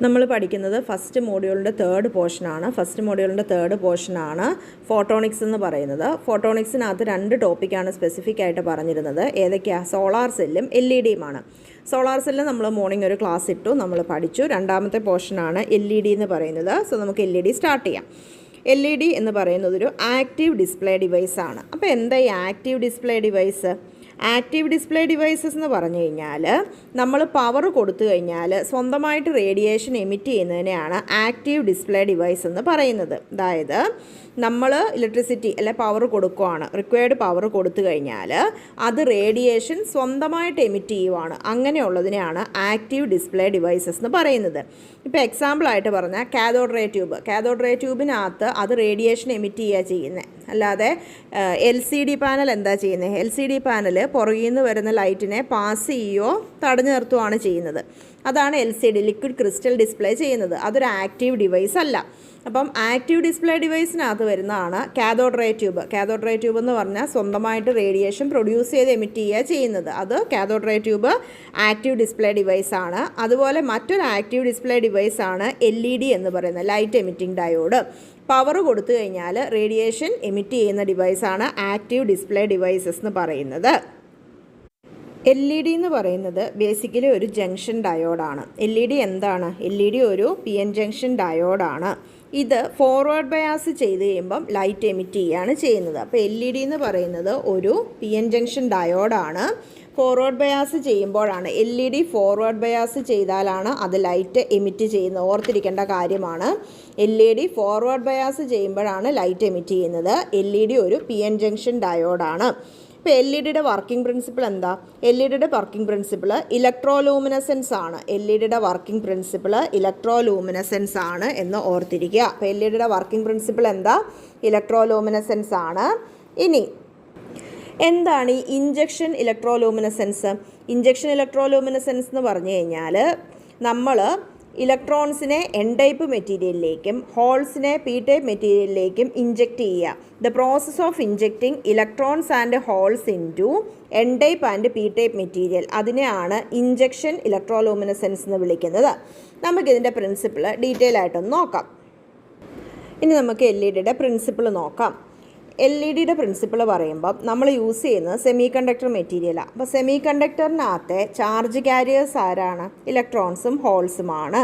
നമ്മൾ പഠിക്കുന്നത് first മോഡ്യൂളിൻ്റെ third പോർഷനാണ് ഫോട്ടോണിക്സ് എന്ന് പറയുന്നത്. ഫോട്ടോണിക്സിനകത്ത് 2 ടോപ്പിക്കാണ് സ്പെസിഫിക് ആയിട്ട് പറഞ്ഞിരുന്നത്. ഏതൊക്കെയാണ്? സോളാർ സെല്ലും LED-യുമാണ്. സോളാർ സെല്ല് നമ്മൾ മോർണിംഗ് ഒരു ക്ലാസ് ഇട്ടു, നമ്മൾ പഠിച്ചു. രണ്ടാമത്തെ പോർഷനാണ് LED എന്ന് പറയുന്നത്. സോ നമുക്ക് LED സ്റ്റാർട്ട് ചെയ്യാം. LED എന്ന് പറയുന്നത് ഒരു ആക്റ്റീവ് ഡിസ്പ്ലേ ഡിവൈസ് ആണ്. അപ്പോൾ എന്താ ഈ active display device? Active display devices എന്ന് പറഞ്ഞു കഴിഞ്ഞാൽ നമ്മൾ പവർ കൊടുത്തു കഴിഞ്ഞാൽ സ്വന്തമായിട്ട് റേഡിയേഷൻ എമിറ്റ് ചെയ്യുന്നതിനെയാണ് ആക്റ്റീവ് ഡിസ്പ്ലേ ഡിവൈസ് എന്ന് പറയുന്നത്. അതായത് നമ്മൾ ഇലക്ട്രിസിറ്റി അല്ലെ പവർ കൊടുക്കുകയാണ്, റിക്വയർഡ് പവർ കൊടുത്തു കഴിഞ്ഞാൽ അത് റേഡിയേഷൻ സ്വന്തമായിട്ട് എമിറ്റ് ചെയ്യുവാണ്. അങ്ങനെയുള്ളതിനെയാണ് ആക്റ്റീവ് ഡിസ്പ്ലേ ഡിവൈസസ് എന്ന് പറയുന്നത്. ഇപ്പോൾ എക്സാമ്പിളായിട്ട് പറഞ്ഞാൽ കാഥോഡ് റേ ട്യൂബിനകത്ത് അത് റേഡിയേഷൻ എമിറ്റ് ചെയ്യുക ചെയ്യുന്നത്. അല്ലാതെ LCD പാനൽ എന്താ ചെയ്യുന്നത്? LCD പാനൽ പുറകിൽ നിന്ന് വരുന്ന ലൈറ്റിനെ പാസ് ചെയ്യുകയോ തടഞ്ഞു നിർത്തുകയാണ് ചെയ്യുന്നത്. അതാണ് LCD, ലിക്വിഡ് ക്രിസ്റ്റൽ ഡിസ്പ്ലേ ചെയ്യുന്നത്. അതൊരു ആക്റ്റീവ് ഡിവൈസ് അല്ല. അപ്പം ആക്റ്റീവ് ഡിസ്പ്ലേ ഡിവൈസിനകത്ത് വരുന്നതാണ് കാഥോഡ് റേ ട്യൂബ് എന്ന് പറഞ്ഞാൽ സ്വന്തമായിട്ട് റേഡിയേഷൻ പ്രൊഡ്യൂസ് ചെയ്ത് എമിറ്റ് ചെയ്യുക ചെയ്യുന്നത്. അത് cathode ray tube active display ഡിവൈസാണ്. അതുപോലെ മറ്റൊരു ആക്റ്റീവ് ഡിസ്പ്ലേ ഡിവൈസാണ് LED എന്ന് പറയുന്നത്, ലൈറ്റ് എമിറ്റിംഗ് ഡയോഡ്. പവർ കൊടുത്തു കഴിഞ്ഞാൽ റേഡിയേഷൻ എമിറ്റ് ചെയ്യുന്ന ഡിവൈസാണ് ആക്റ്റീവ് ഡിസ്പ്ലേ ഡിവൈസസ് എന്ന് പറയുന്നത്. LED എന്ന് പറയുന്നത് ബേസിക്കലി ഒരു ജംഗ്ഷൻ ഡയോഡാണ്. LED എന്താണ്? LED ഒരു PN ജംഗ്ഷൻ ഡയോഡാണ്. ഇത് ഫോർവേഡ് ബയാസ് ചെയ്ത് കഴിയുമ്പം ലൈറ്റ് എമിറ്റ് ചെയ്യുകയാണ് ചെയ്യുന്നത്. അപ്പോൾ LED എന്ന് പറയുന്നത് ഒരു PN ജംഗ്ഷൻ ഡയോഡാണ്. ഫോർവേഡ് ബയാസ് ചെയ്യുമ്പോഴാണ്, LED ഫോർവേഡ് ബയാസ് ചെയ്താലാണ് അത് ലൈറ്റ് എമിറ്റ് ചെയ്യുന്നത്. ഓർത്തിരിക്കേണ്ട കാര്യമാണ്. LED ഫോർവേഡ് ബയാസ് ചെയ്യുമ്പോഴാണ് ലൈറ്റ് എമിറ്റ് ചെയ്യുന്നത്. LED ഒരു PN ജംഗ്ഷൻ ഡയോഡാണ്. ഇപ്പോൾ LED-യുടെ വർക്കിംഗ് പ്രിൻസിപ്പിൾ എന്താ? LED-യുടെ വർക്കിംഗ് പ്രിൻസിപ്പിൾ ഇലക്ട്രോലൂമിനസെൻസ് ആണ്. LED-യുടെ വർക്കിംഗ് പ്രിൻസിപ്പിൾ ഇലക്ട്രോലൂമിനസെൻസ് ആണ് എന്ന് ഓർത്തിരിക്കുക. അപ്പോൾ LED-യുടെ വർക്കിംഗ് പ്രിൻസിപ്പിൾ എന്താ? ഇലക്ട്രോലൂമിനസെൻസ് ആണ്. ഇനി എന്താണ് ഈ ഇഞ്ചക്ഷൻ ഇലക്ട്രോലൂമിനസെൻസ്? ഇഞ്ചക്ഷൻ ഇലക്ട്രോലൂമിനസെൻസ് എന്ന് പറഞ്ഞു കഴിഞ്ഞാൽ നമ്മൾ ഇലക്ട്രോൺസിനെ N ടൈപ്പ് മെറ്റീരിയലിലേക്കും ഹോൾസിനെ P ടൈപ്പ് മെറ്റീരിയലിലേക്കും ഇഞ്ചക്റ്റ് ചെയ്യുക. The process of injecting electrons and holes into N type and P type material, അതിനെയാണ് ഇഞ്ചക്ഷൻ ഇലക്ട്രോലൂമിനസെൻസ് എന്ന് വിളിക്കുന്നത്. നമുക്കിതിൻ്റെ പ്രിൻസിപ്പിൾ ഡീറ്റെയിൽ ആയിട്ടൊന്ന് നോക്കാം. ഇനി നമുക്ക് LED-യുടെ പ്രിൻസിപ്പിൾ നോക്കാം. LED-യുടെ പ്രിൻസിപ്പിൾ പറയുമ്പം നമ്മൾ യൂസ് ചെയ്യുന്നത് സെമി കണ്ടക്ടർ മെറ്റീരിയലാണ്. അപ്പോൾ സെമി കണ്ടക്ടറിനകത്തെ ചാർജ് ക്യാരിയേഴ്സ് ആരാണ്? ഇലക്ട്രോൺസും ഹോൾസുമാണ്.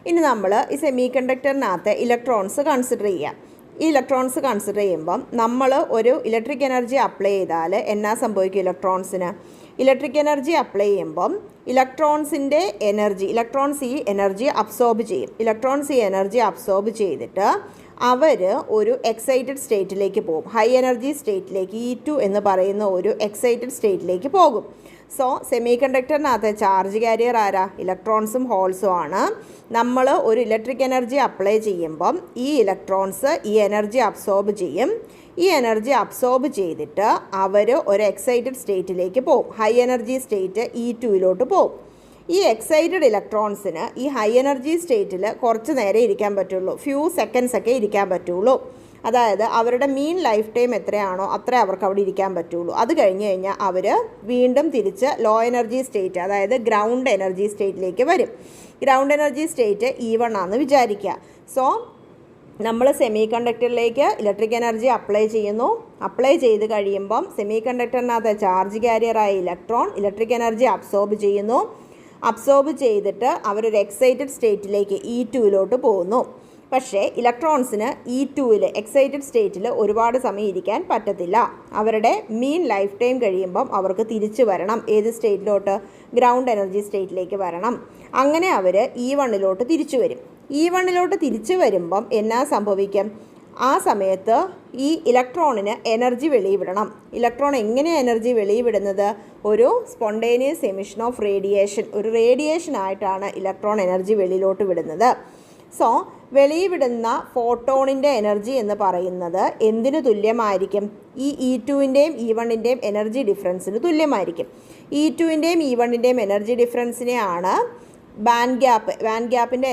ഇനി നമ്മൾ ഈ സെമി കണ്ടക്ടറിനകത്തെ ഇലക്ട്രോൺസ് കൺസിഡർ ചെയ്യാം. ഈ ഇലക്ട്രോൺസ് കൺസിഡർ ചെയ്യുമ്പം നമ്മൾ ഒരു ഇലക്ട്രിക് എനർജി അപ്ലൈ ചെയ്താൽ എന്നാ സംഭവിക്കും? ഇലക്ട്രിക് എനർജി അപ്ലൈ ചെയ്യുമ്പം ഇലക്ട്രോൺസ് ഈ എനർജി അബ്സോർബ് ചെയ്യും. ഈ എനർജി അബ്സോർബ് ചെയ്തിട്ട് അവർ ഒരു എക്സൈറ്റഡ് സ്റ്റേറ്റിലേക്ക് പോകും. ഹൈ എനർജി സ്റ്റേറ്റിലേക്ക്, E2 എന്ന് പറയുന്ന ഒരു എക്സൈറ്റഡ് സ്റ്റേറ്റിലേക്ക് പോകും. സോ സെമി കണ്ടക്ടറിനകത്ത് ചാർജ് കാരിയർ ആരാ? ഇലക്ട്രോൺസും ഹോൾസും ആണ്. നമ്മൾ ഒരു ഇലക്ട്രിക് എനർജി അപ്ലൈ ചെയ്യുമ്പം ഈ ഇലക്ട്രോൺസ് ഈ എനർജി അബ്സോർബ് ചെയ്യും. ഈ എനർജി അബ്സോർബ് ചെയ്തിട്ട് അവർ ഒരു എക്സൈറ്റഡ് സ്റ്റേറ്റിലേക്ക് പോകും. ഹൈ എനർജി സ്റ്റേറ്റ് E2-ലോട്ട് പോകും. ഈ എക്സൈറ്റഡ് ഇലക്ട്രോൺസിന് ഈ ഹൈ എനർജി സ്റ്റേറ്റിൽ കുറച്ച് നേരം ഇരിക്കാൻ പറ്റുള്ളൂ, ഫ്യൂ സെക്കൻഡ്സ് ഒക്കെ ഇരിക്കാൻ പറ്റുള്ളൂ. അതായത് അവരുടെ മീൻ ലൈഫ് ടൈം എത്രയാണോ അത്ര അവർക്ക് അവിടെ ഇരിക്കാൻ പറ്റുള്ളൂ. അത് കഴിഞ്ഞ് കഴിഞ്ഞാൽ അവർ വീണ്ടും തിരിച്ച് ലോ എനർജി സ്റ്റേറ്റ്, അതായത് ഗ്രൗണ്ട് എനർജി സ്റ്റേറ്റിലേക്ക് വരും. ഗ്രൗണ്ട് എനർജി സ്റ്റേറ്റ് E1 ആണെന്ന് വിചാരിക്കുക. സോ നമ്മൾ സെമി കണ്ടക്ടറിലേക്ക് ഇലക്ട്രിക് എനർജി അപ്ലൈ ചെയ്ത് കഴിയുമ്പം സെമി കണ്ടക്ടറിനകത്ത് ചാർജ് കാരിയറായ ഇലക്ട്രോൺ ഇലക്ട്രിക് എനർജി അബ്സോർബ് ചെയ്തിട്ട് അവരൊരു എക്സൈറ്റഡ് സ്റ്റേറ്റിലേക്ക് E2-ലോട്ട് പോകുന്നു. പക്ഷേ ഇലക്ട്രോൺസിന് E2-ൽ എക്സൈറ്റഡ് സ്റ്റേറ്റിൽ ഒരുപാട് സമയം ഇരിക്കാൻ പറ്റത്തില്ല. അവരുടെ മീൻ ലൈഫ് ടൈം കഴിയുമ്പം അവർക്ക് തിരിച്ചു വരണം. ഏത് സ്റ്റേറ്റിലോട്ട്? ഗ്രൗണ്ട് എനർജി സ്റ്റേറ്റിലേക്ക് വരണം. അങ്ങനെ അവർ E1-ലോട്ട് തിരിച്ചു വരും. E1-ലോട്ട് തിരിച്ചു വരുമ്പം എന്നാ സംഭവിക്കും? ആ സമയത്ത് ഈ ഇലക്ട്രോണിന് എനർജി വെളിവിടണം. ഇലക്ട്രോൺ എങ്ങനെയാണ് എനർജി വെളിവിടുന്നത്? ഒരു സ്പോണ്ടേനിയസ് എമിഷൻ ഓഫ് റേഡിയേഷൻ, ഒരു റേഡിയേഷൻ ആയിട്ടാണ് ഇലക്ട്രോൺ എനർജി വെളിയിലോട്ട് വിടുന്നത്. സോ വെളിവിടുന്ന ഫോട്ടോണിൻ്റെ എനർജി എന്ന് പറയുന്നത് എന്തിനു തുല്യമായിരിക്കും? ഈ E2-ൻ്റെയും E1-ൻ്റെയും എനർജി ഡിഫറൻസിന് തുല്യമായിരിക്കും. E2-ൻ്റെയും E1-ൻ്റെയും എനർജി ഡിഫറൻസിനെയാണ് ബാൻഡ് ഗ്യാപ്പിൻ്റെ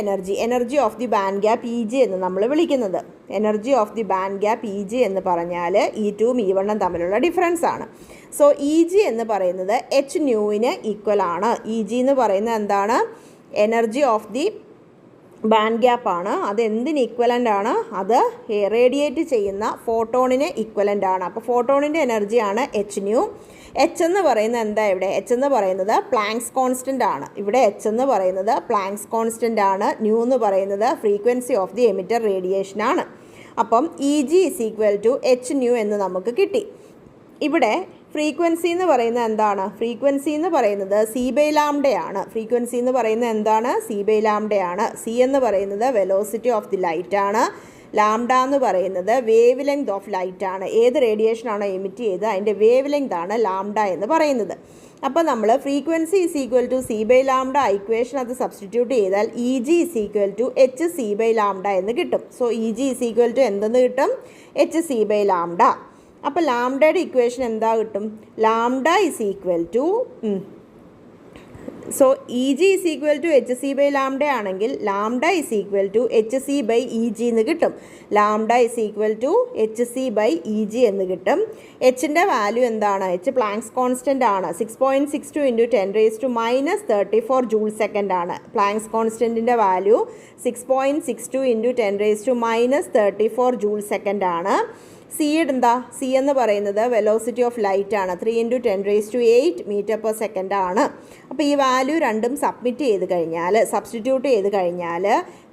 energy of the band gap EG എന്ന് നമ്മൾ വിളിക്കുന്നത്. Energy of the band gap EG എന്ന് പറഞ്ഞാൽ E2-ഉം E1-ഉം തമ്മിലുള്ള ഡിഫറൻസ് ആണ്. സോ EG എന്ന് പറയുന്നത് hν ഈക്വൽ ആണ്. EG എന്ന് പറയുന്നത് എന്താണ്? എനർജി ഓഫ് ദി ബാൻഡ് ഗ്യാപ്പാണ്. അത് എന്തിന് ഇക്വലൻ്റ് ആണ്? അത് റേഡിയേറ്റ് ചെയ്യുന്ന ഫോട്ടോണിന് ഇക്വലൻ്റ് ആണ്. അപ്പോൾ ഫോട്ടോണിൻ്റെ എനർജിയാണ് എച്ച് ന്യൂ. എച്ച് എന്ന് പറയുന്നത് എന്താ? ഇവിടെ എച്ച് എന്ന് പറയുന്നത് പ്ലാങ്ക്സ് കോൺസ്റ്റൻ്റ് ആണ്. ഇവിടെ എച്ച് എന്ന് പറയുന്നത് പ്ലാങ്ക്സ് കോൺസ്റ്റൻ്റ് ആണ്. ന്യൂ എന്ന് പറയുന്നത് frequency of the emitter radiation ആണ്. അപ്പം E G is equal to H nu എന്ന് നമുക്ക് കിട്ടി. ഇവിടെ ഫ്രീക്വൻസി എന്ന് പറയുന്നത് എന്താണ്? ഫ്രീക്വൻസി എന്ന് പറയുന്നത് സി ബൈ ലാംഡയാണ്. ഫ്രീക്വൻസി എന്ന് പറയുന്നത് എന്താണ്? C by ലാംഡയാണ്. സി എന്ന് പറയുന്നത് വെലോസിറ്റി ഓഫ് ദി ലൈറ്റ് ആണ്. ലാംഡ എന്ന് പറയുന്നത് വേവ് ലെങ്ത് ഓഫ് ലൈറ്റ് ആണ്. ഏത് റേഡിയേഷനാണോ എമിറ്റ് ചെയ്ത് അതിൻ്റെ വേവ് ലെങ്ത് ആണ് ലാംഡ എന്ന് പറയുന്നത്. അപ്പോൾ നമ്മൾ frequency is equal to C by lambda equation അത് സബ്സ്റ്റിറ്റ്യൂട്ട് ചെയ്താൽ E G is equal to H C by lambda എന്ന് കിട്ടും. So E G is equal to എന്തെന്ന് കിട്ടും? H C by lambda. അപ്പോൾ ലാംഡയുടെ ഇക്വേഷൻ എന്താ കിട്ടും? Lambda is equal to so E G is equal to H C by lambda ആണെങ്കിൽ lambda is equal to H C by E G എന്ന് കിട്ടും. Lambda is equal to H C by E G എന്ന് കിട്ടും. എച്ചിൻ്റെ value എന്താണ്? H planks constant ആണ്. 6.62 into 10⁻⁻34 joule second ആണ്. Planck's കോൺസ്റ്റൻറ്റിൻ്റെ വാല്യൂ 6.62 ഇൻറ്റു 10⁻⁻34 ജൂൾ സെക്കൻഡ് ആണ്. സി എന്താ? സി എന്ന് പറയുന്നത് വെലോസിറ്റി ഓഫ് ലൈറ്റ് ആണ്. 3 ഇൻറ്റു 10⁸ മീറ്റർ പെർ സെക്കൻഡ് ആണ്. അപ്പോൾ ഈ വാല്യൂ രണ്ടും സബ്സ്റ്റിറ്റ്യൂട്ട് ചെയ്ത് കഴിഞ്ഞാൽ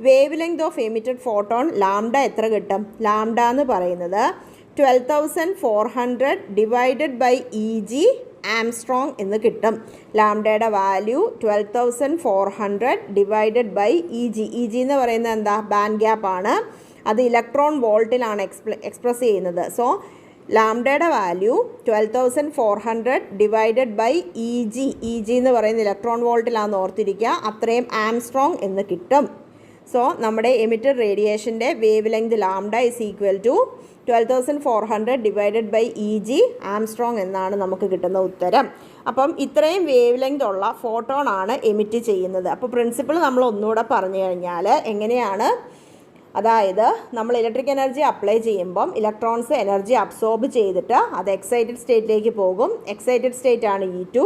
wavelength of emitted photon lambda എത്ര കിട്ടും? ലാംഡ എന്ന് പറയുന്നത് 12,400 divided by E G angstrom എന്ന് കിട്ടും. ലാംഡയുടെ value 12,400 divided by E g. E G എന്ന് പറയുന്നത് എന്താ? ബാൻഡ് ഗ്യാപ്പ് ആണ്. അത് ഇലക്ട്രോൺ വോൾട്ടിലാണ് എക്സ്പ്രസ് ചെയ്യുന്നത്. സോ ലാംഡയുടെ value 12,400 divided by E g. E G എന്ന് പറയുന്ന ഇലക്ട്രോൺ വോൾട്ടിലാണെന്ന് ഓർത്തിരിക്കുക. അത്രയും ആംസ്ട്രോങ് എന്ന് കിട്ടും. സോ നമ്മുടെ എമിറ്റഡ് റേഡിയേഷൻ്റെ wavelength lambda is equal to 12,400 divided by E G angstrom എന്നാണ് നമുക്ക് കിട്ടുന്ന ഉത്തരം. അപ്പം ഇത്രയും വേവ് ലെങ്ത് ഉള്ള ഫോട്ടോണാണ് എമിറ്റ് ചെയ്യുന്നത്. അപ്പോൾ പ്രിൻസിപ്പിൾ നമ്മൾ ഒന്നുകൂടെ പറഞ്ഞു കഴിഞ്ഞാൽ എങ്ങനെയാണ്? അതായത് നമ്മൾ ഇലക്ട്രിക് എനർജി അപ്ലൈ ചെയ്യുമ്പം ഇലക്ട്രോൺസ് എനർജി അബ്സോർബ് ചെയ്തിട്ട് അത് എക്സൈറ്റഡ് സ്റ്റേറ്റിലേക്ക് പോകും. എക്സൈറ്റഡ് സ്റ്റേറ്റ് ആണ് E2.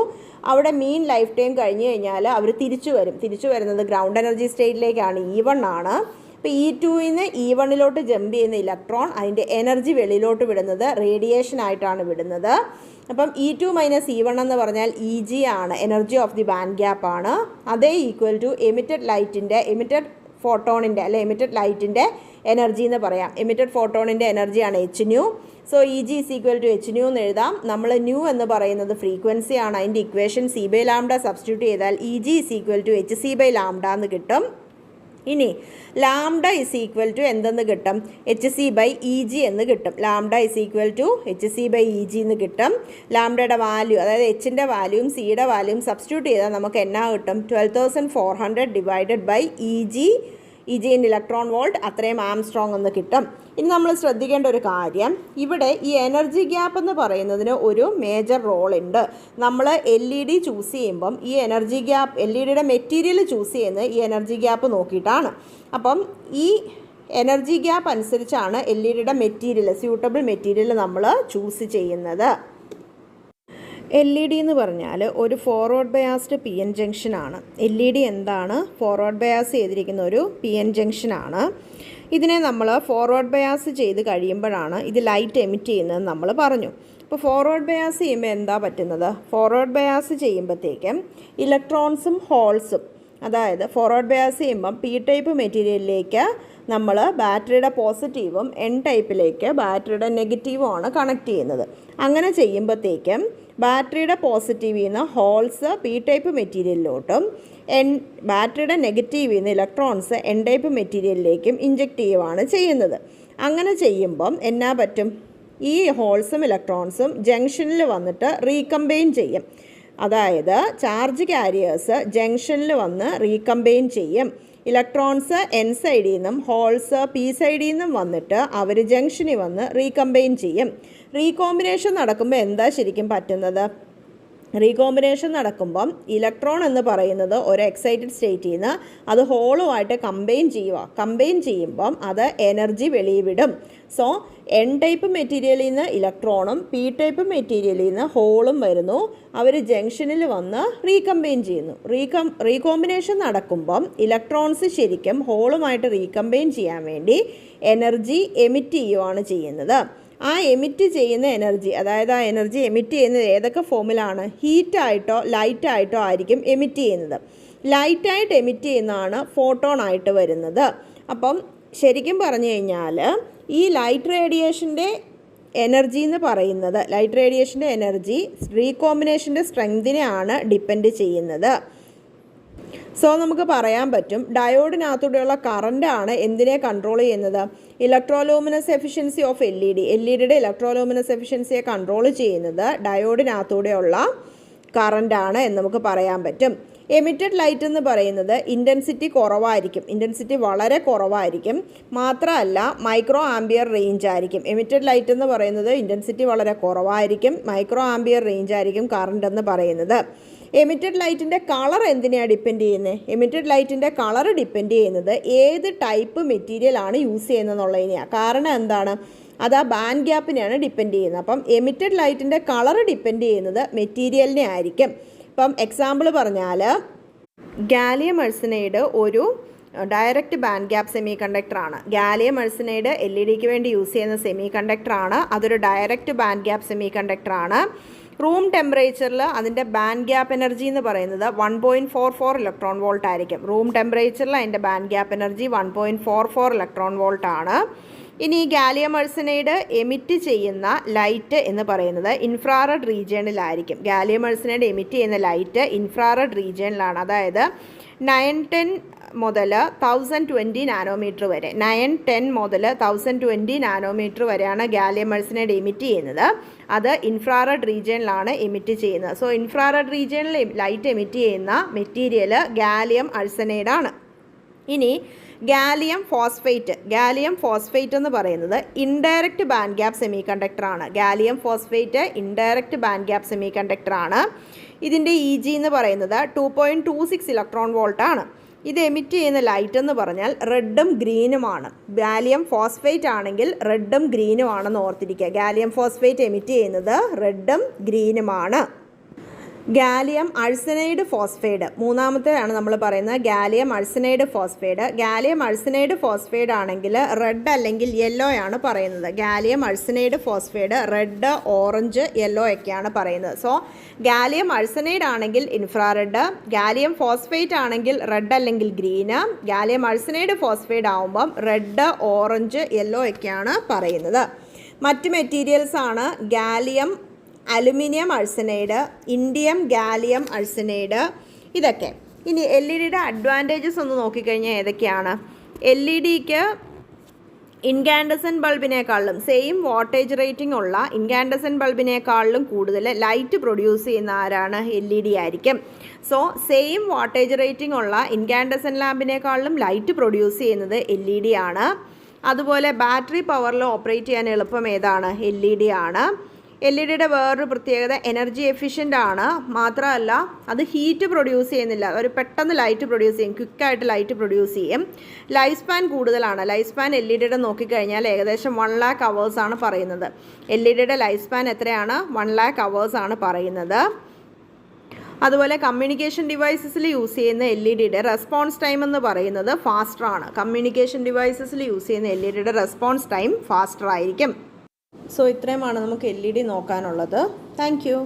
അവിടെ മീൻ ലൈഫ് ടൈം കഴിഞ്ഞ് കഴിഞ്ഞാൽ അവർ തിരിച്ചു വരുന്നത് ഗ്രൗണ്ട് എനർജി സ്റ്റേറ്റിലേക്കാണ്. E1 ആണ്. അപ്പോൾ E2ന്ന് E1 ജമ്പ് ചെയ്യുന്ന ഇലക്ട്രോൺ അതിൻ്റെ എനർജി വെളിയിലോട്ട് വിടുന്നത് റേഡിയേഷൻ ആയിട്ടാണ് വിടുന്നത്. അപ്പം E2 മൈനസ് E1 എന്ന് പറഞ്ഞാൽ EG ആണ്, energy of the band gap ആണ്. അതേ ഈക്വൽ ടു എമിറ്റഡ് ഫോട്ടോണിൻ്റെ അല്ലെ എമിറ്റഡ് ലൈറ്റിൻ്റെ എനർജി എന്ന് പറയാം. എമിറ്റഡ് ഫോട്ടോണിൻ്റെ എനർജിയാണ് H nu. So E G is equal to H nu എന്ന് എഴുതാം. നമ്മൾ ന്യൂ എന്ന് പറയുന്നത് ഫ്രീക്വൻസി ആണ്. അതിൻ്റെ equation C by lambda substitute ചെയ്താൽ E G is equal to H C by lambda എന്ന് കിട്ടും. ഇനി ലാംഡ ഇസ് ഈക്വൽ ടു എന്തെന്ന് കിട്ടും? H C by E G എന്ന് കിട്ടും. Lambda is equal to H C by E G എന്ന് കിട്ടും. ലാംഡയുടെ വാല്യൂ അതായത് എച്ചിൻ്റെ വാല്യൂയും സിയുടെ വാല്യൂയും സബ്സ്റ്റിറ്റ്യൂട്ട് ചെയ്താൽ നമുക്ക് എന്നാ കിട്ടും? 12,400 divided by E g in electron volt, അത്രയും ആംസ്ട്രോങ് എന്ന് കിട്ടും. ഇനി നമ്മൾ ശ്രദ്ധിക്കേണ്ട ഒരു കാര്യം, ഇവിടെ ഈ എനർജി ഗ്യാപ്പ് എന്ന് പറയുന്നതിന് ഒരു മേജർ റോൾ ഉണ്ട്. നമ്മൾ LED ചൂസ് ചെയ്യുമ്പം ഈ energy gap LED material choose ചെയ്യുന്നത് ഈ എനർജി ഗ്യാപ്പ് നോക്കിയിട്ടാണ്. അപ്പം ഈ എനർജി ഗ്യാപ്പ് അനുസരിച്ചാണ് LED മെറ്റീരിയൽ, സ്യൂട്ടബിൾ മെറ്റീരിയൽ നമ്മൾ ചൂസ് ചെയ്യുന്നത്. LED എന്ന് പറഞ്ഞാൽ ഒരു ഫോർവേഡ് ബയാസ്ഡ് PN ജംഗ്ഷനാണ്. LED എന്താണ്? ഫോർവേഡ് ബയാസ് ചെയ്തിരിക്കുന്ന ഒരു PN ജംഗ്ഷനാണ്. ഇതിനെ നമ്മൾ ഫോർവേഡ് ബയാസ് ചെയ്ത് കഴിയുമ്പോഴാണ് ഇത് ലൈറ്റ് എമിറ്റ് ചെയ്യുന്നതെന്ന് നമ്മൾ പറഞ്ഞു. അപ്പോൾ ഫോർവേഡ് ബയാസ് ചെയ്യുമ്പോൾ എന്താ പറ്റുന്നത്? ഫോർവേഡ് ബയാസ് ചെയ്യുമ്പോഴത്തേക്കും ഇലക്ട്രോൺസും ഹോൾസും, അതായത് ഫോർവേഡ് ബയാസ് ചെയ്യുമ്പം P ടൈപ്പ് മെറ്റീരിയലിലേക്ക് നമ്മൾ ബാറ്ററിയുടെ പോസിറ്റീവും N ടൈപ്പിലേക്ക് ബാറ്ററിയുടെ നെഗറ്റീവുമാണ് കണക്ട് ചെയ്യുന്നത്. അങ്ങനെ ചെയ്യുമ്പോഴത്തേക്കും ബാറ്ററിയുടെ പോസിറ്റീവിൽ നിന്ന് ഹോൾസ് P ടൈപ്പ് മെറ്റീരിയലിലോട്ടും ബാറ്ററിയുടെ നെഗറ്റീവിൽ നിന്ന് ഇലക്ട്രോൺസ് N ടൈപ്പ് മെറ്റീരിയലിലേക്കും ഇഞ്ചെക്റ്റ് ചെയ്യുകയാണ് ചെയ്യുന്നത്. അങ്ങനെ ചെയ്യുമ്പം എന്നാ പറ്റും? ഈ ഹോൾസും ഇലക്ട്രോൺസും ജംഗ്ഷനിൽ വന്നിട്ട് റീകമ്പൈൻ ചെയ്യും. അതായത് ചാർജ് കാരിയേഴ്സ് ജംഗ്ഷനിൽ വന്ന് റീകമ്പൈൻ ചെയ്യും. ഇലക്ട്രോൺസ് N സൈഡിൽ നിന്നും ഹോൾസ് P സൈഡിൽ നിന്നും വന്നിട്ട് അവർ ജംഗ്ഷനിൽ വന്ന് റീകമ്പൈൻ ചെയ്യും. റീകോമ്പിനേഷൻ നടക്കുമ്പോൾ എന്താ ശരിക്കും പറ്റുന്നത്? റീകോമ്പിനേഷൻ നടക്കുമ്പം ഇലക്ട്രോൺ എന്ന് പറയുന്നത് ഒരു എക്സൈറ്റഡ് സ്റ്റേറ്റിൽ നിന്ന് അത് ഹോളുമായിട്ട് കമ്പൈൻ ചെയ്യുമ്പം അത് എനർജി വെളിവിടും. സോ എൻ ടൈപ്പ് മെറ്റീരിയലിൽ നിന്ന് ഇലക്ട്രോണും പി ടൈപ്പ് മെറ്റീരിയലിൽ നിന്ന് ഹോളും വരുന്നു. അവർ ജംഗ്ഷനിൽ വന്ന് റീകമ്പൈൻ ചെയ്യുന്നു. റീകോമ്പിനേഷൻ നടക്കുമ്പം ഇലക്ട്രോൺസ് ശരിക്കും ഹോളുമായിട്ട് റീകമ്പൈൻ ചെയ്യാൻ വേണ്ടി എനർജി എമിറ്റ് ചെയ്യുകയാണ് ചെയ്യുന്നത്. ആ എമിറ്റ് ചെയ്യുന്ന എനർജി, അതായത് ആ എനർജി എമിറ്റ് ചെയ്യുന്നത് ഏതൊക്കെ ഫോമിലാണ്? ഹീറ്റായിട്ടോ ലൈറ്റായിട്ടോ ആയിരിക്കും എമിറ്റ് ചെയ്യുന്നത്. ലൈറ്റായിട്ട് എമിറ്റ് ചെയ്യുന്നതാണ് ഫോട്ടോണായിട്ട് വരുന്നത്. അപ്പം ശരിക്കും പറഞ്ഞു കഴിഞ്ഞാൽ ഈ ലൈറ്റ് റേഡിയേഷൻ്റെ എനർജി എന്ന് പറയുന്നത്, ലൈറ്റ് റേഡിയേഷൻ്റെ എനർജി റീകോമ്പിനേഷൻ്റെ സ്ട്രെങ്തിനെയാണ് ഡിപ്പെൻഡ് ചെയ്യുന്നത്. സോ നമുക്ക് പറയാൻ പറ്റും ഡയോഡിനകത്തൂടെയുള്ള കറണ്ടാണ് എന്തിനെ കൺട്രോൾ ചെയ്യുന്നത്? ഇലക്ട്രോലൂമിനസ് എഫിഷ്യൻസി ഓഫ് എൽ ഇ ഡിയുടെ ഇലക്ട്രോലൂമിനസ് എഫിഷ്യൻസിയെ കൺട്രോൾ ചെയ്യുന്നത് ഡയോഡിനകത്തൂടെയുള്ള കറണ്ടാണ് എന്ന് നമുക്ക് പറയാൻ പറ്റും. എമിറ്റഡ് ലൈറ്റ് എന്ന് പറയുന്നത് ഇൻറ്റൻസിറ്റി കുറവായിരിക്കും, ഇൻറ്റൻസിറ്റി വളരെ കുറവായിരിക്കും. മാത്രമല്ല മൈക്രോ ആംബിയർ റേഞ്ച് ആയിരിക്കും. എമിറ്റഡ് ലൈറ്റ് എന്ന് പറയുന്നത് ഇൻറ്റൻസിറ്റി വളരെ കുറവായിരിക്കും, മൈക്രോ ആംബിയർ റേഞ്ച് ആയിരിക്കും കറണ്ട് എന്ന് പറയുന്നത്. എമിറ്റഡ് ലൈറ്റിൻ്റെ കളർ എന്തിനെയാണ് ഡിപ്പെൻഡ് ചെയ്യുന്നത്? എമിറ്റഡ് ലൈറ്റിൻ്റെ കളർ ഡിപ്പെൻഡ് ചെയ്യുന്നത് ഏത് ടൈപ്പ് മെറ്റീരിയലാണ് യൂസ് ചെയ്യുന്നതെന്നുള്ളതിനെയാണ്. കാരണം എന്താണ്? അത് ആ ബാൻഡ് ഗ്യാപ്പിനെയാണ് ഡിപ്പെൻഡ് ചെയ്യുന്നത്. അപ്പം എമിറ്റഡ് ലൈറ്റിൻ്റെ കളർ ഡിപ്പെൻഡ് ചെയ്യുന്നത് മെറ്റീരിയലിനെ ആയിരിക്കും. ഇപ്പം എക്സാമ്പിൾ പറഞ്ഞാൽ ഗാലിയം ആർസനൈഡ് ഒരു ഡയറക്റ്റ് ബാൻഡ് ഗ്യാപ്പ് സെമി കണ്ടക്ടറാണ്. ഗാലിയം ആർസനൈഡ് എൽ ഇ ഡിക്ക് വേണ്ടി യൂസ് ചെയ്യുന്ന സെമി കണ്ടക്ടറാണ്. അതൊരു ഡയറക്റ്റ് ബാൻഡ് ഗ്യാപ്പ് സെമി കണ്ടക്ടറാണ്. റൂം ടെമ്പറേച്ചറിൽ അതിൻ്റെ ബാൻഡ് ഗ്യാപ്പ് എനർജി എന്ന് പറയുന്നത് 1.44 ഇലക്ട്രോൺ വോൾട്ട് ആയിരിക്കും. റൂം ടെമ്പറേച്ചറിൽ അതിൻ്റെ band gap energy 1.44 electron volt ആണ്. ഇനി ഈ ഗാലിയം ആർസനൈഡ് എമിറ്റ് ചെയ്യുന്ന ലൈറ്റ് എന്ന് പറയുന്നത് ഇൻഫ്രാറെഡ് റീജിയണിലായിരിക്കും. ഗാലിയം ആർസനൈഡ് എമിറ്റ് ചെയ്യുന്ന ലൈറ്റ് ഇൻഫ്രാറെഡ് റീജിയണിലാണ്. അതായത് 910 മുതൽ 1020 നാനോമീറ്റർ വരെ, 910 മുതൽ 1020 നാനോമീറ്റർ വരെയാണ് ഗാലിയം ആർസനൈഡ് എമിറ്റ് ചെയ്യുന്നത്. അത് ഇൻഫ്രാറെഡ് റീജിയണിലാണ് എമിറ്റ് ചെയ്യുന്നത്. സോ ഇൻഫ്രാറെഡ് റീജിയണിൽ ലൈറ്റ് എമിറ്റ് ചെയ്യുന്ന മെറ്റീരിയൽ ഗാലിയം ആർസനൈഡാണ്. ഇനി ഗാലിയം ഫോസ്ഫേറ്റ് എന്ന് പറയുന്നത് ഇൻഡയറക്റ്റ് ബാൻഡ് ഗ്യാപ്പ് സെമി കണ്ടക്ടറാണ്. Gallium phosphate indirect band gap സെമി കണ്ടക്ടറാണ്. ഇതിൻ്റെ ഇ ജി എന്ന് പറയുന്നത് 2.26 ഇലക്ട്രോൺ വോൾട്ട് ആണ്. ഇത് എമിറ്റ് ചെയ്യുന്ന ലൈറ്റ് എന്ന് പറഞ്ഞാൽ റെഡും ഗ്രീനുമാണ്. ഗാലിയം ഫോസ്ഫേറ്റ് ആണെങ്കിൽ റെഡും ഗ്രീനുമാണെന്ന് ഓർത്തിരിക്കുക. ഗാലിയം ഫോസ്ഫേറ്റ് എമിറ്റ് ചെയ്യുന്നത് റെഡും ഗ്രീനുമാണ്. ഗാലിയം ആർസനൈഡ് ഫോസ്ഫൈഡ് മൂന്നാമത്തെയാണ് നമ്മൾ പറയുന്നത്. ഗാലിയം ആർസനൈഡ് ഫോസ്ഫൈഡ് ആണെങ്കിൽ റെഡ് അല്ലെങ്കിൽ യെല്ലോ ആണ് പറയുന്നത്. Gallium arsenide phosphide red, orange, yellow ഒക്കെയാണ് പറയുന്നത്. സോ ഗാലിയം ആർസനൈഡ് ആണെങ്കിൽ ഇൻഫ്രാറെഡ്, ഗാലിയം ഫോസ്ഫേറ്റ് ആണെങ്കിൽ റെഡ് അല്ലെങ്കിൽ ഗ്രീന്, ഗാലിയം ആർസനൈഡ് ഫോസ്ഫൈഡ് ആകുമ്പം റെഡ്, ഓറഞ്ച്, യെല്ലോ ഒക്കെയാണ് പറയുന്നത്. മറ്റ് മെറ്റീരിയൽസ് ആണ് gallium aluminium arsenide, indium gallium arsenide, ഇതൊക്കെ. ഇനി എൽ ഇ ഡിയുടെ അഡ്വാൻറ്റേജസ് ഒന്ന് നോക്കിക്കഴിഞ്ഞാൽ ഏതൊക്കെയാണ്? എൽ ഇ ഡിക്ക് ഇൻകാൻഡസൻറ്റ് ബൾബിനേക്കാളും സെയിം വാട്ടേജ് റേറ്റിംഗ് ഉള്ള ഇൻകാൻഡസൻറ്റ് ബൾബിനേക്കാളും കൂടുതൽ ലൈറ്റ് പ്രൊഡ്യൂസ് ചെയ്യുന്ന ആരാണ്? എൽ ഇ ഡി ആയിരിക്കും. സോ സെയിം വാട്ടേജ് റേറ്റിംഗ് ഉള്ള ഇൻകാൻഡസൻറ്റ് ലാമ്പിനേക്കാളും ലൈറ്റ് പ്രൊഡ്യൂസ് ചെയ്യുന്നത് എൽ ഇ ഡി ആണ്. അതുപോലെ ബാറ്ററി പവറിൽ ഓപ്പറേറ്റ് ചെയ്യാൻ എളുപ്പം ഏതാണ്? എൽ ഇ ഡി ആണ്. എൽ ഇ ഡിയുടെ വേറൊരു പ്രത്യേകത എനർജി എഫിഷ്യൻ്റ് ആണ്. മാത്രമല്ല അത് ഹീറ്റ് പ്രൊഡ്യൂസ് ചെയ്യുന്നില്ല, ഒരു പെട്ടെന്ന് ലൈറ്റ് പ്രൊഡ്യൂസ് ചെയ്യും, ക്വിക്കായിട്ട് ലൈറ്റ് പ്രൊഡ്യൂസ് ചെയ്യും. ലൈഫ് സ്പാൻ കൂടുതലാണ്. ലൈഫ് സ്പാൻ എൽ ഇ ഡിയുടെ നോക്കിക്കഴിഞ്ഞാൽ ഏകദേശം 1 lakh hours ആണ് പറയുന്നത്. എൽ ഇ ഡിയുടെ ലൈഫ് സ്പാൻ എത്രയാണ്? 1 lakh hours ആണ് പറയുന്നത്. അതുപോലെ കമ്മ്യൂണിക്കേഷൻ ഡിവൈസസിൽ യൂസ് ചെയ്യുന്ന എൽ ഇ ഡിയുടെ റെസ്പോൺസ് ടൈം എന്ന് പറയുന്നത് ഫാസ്റ്ററാണ്. കമ്മ്യൂണിക്കേഷൻ ഡിവൈസസിൽ യൂസ് ചെയ്യുന്ന എൽ ഇ ഡിയുടെ റെസ്പോൺസ് ടൈം ഫാസ്റ്റർ ആയിരിക്കും. സോ ഇത്രയുമാണ് നമുക്ക് എൽ ഇ ഡി നോക്കാനുള്ളത്. Thank U.